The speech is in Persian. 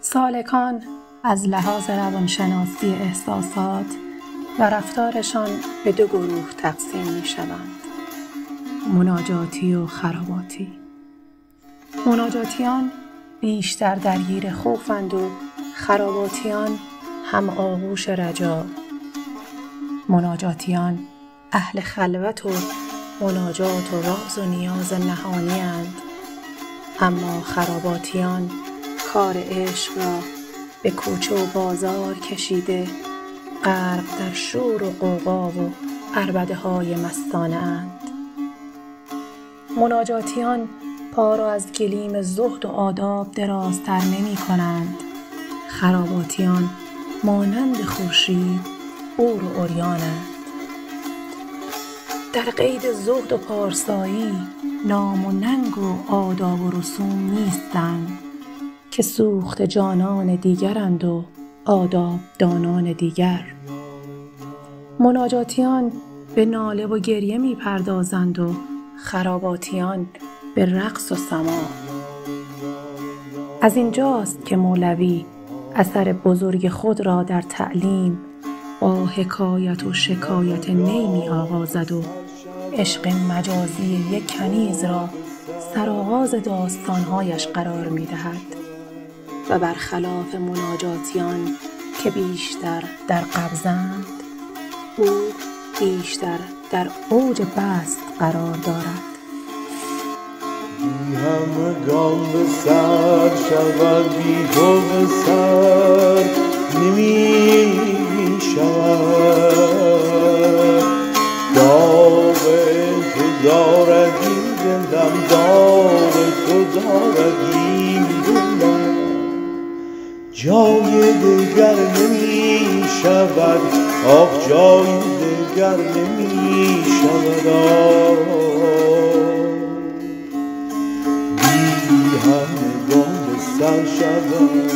سالکان از لحاظ روانشناسی احساسات و رفتارشان به دو گروه تقسیم می شوند: مناجاتی و خراباتی. مناجاتیان بیشتر درگیر خوفند و خراباتیان هم آغوش رجا. مناجاتیان اهل خلوت و مناجات و راز و نیاز نهانی اند، اما خراباتیان کار عشق را به کوچه و بازار کشیده، غرق در شور و غوغا و عربده های مستانه اند. مناجاتیان پا را از گلیم زهد و آداب درازتر نمی کنند. خراباتیان مانند خورشید عور و عریانند. در قید زهد و پارسایی نام و ننگ و آداب و رسوم نیستند، که سوخت جانان دیگرند و آداب دانان دیگر. مناجاتیان به ناله و گریه می پردازند و خراباتیان به رقص و سماع. از اینجاست که مولوی اثر بزرگ خود را در تعلیم با حکایت و شکایت نی می آغازد و عشق مجازی یک کنیز را سرآغاز داستانهایش قرار می دهد و برخلاف مناجاتیان که بیشتر در قبضند، او بیشتر در اوج بسط قرار دارد. بی همگان به سر شود، بی تو به سر نمی شود. داغ تو دارد این دلم، داغ تو دارد این دلم، جای دگر نمی شود، آخ جای دگر نمی شود. بی همگان به سر شود.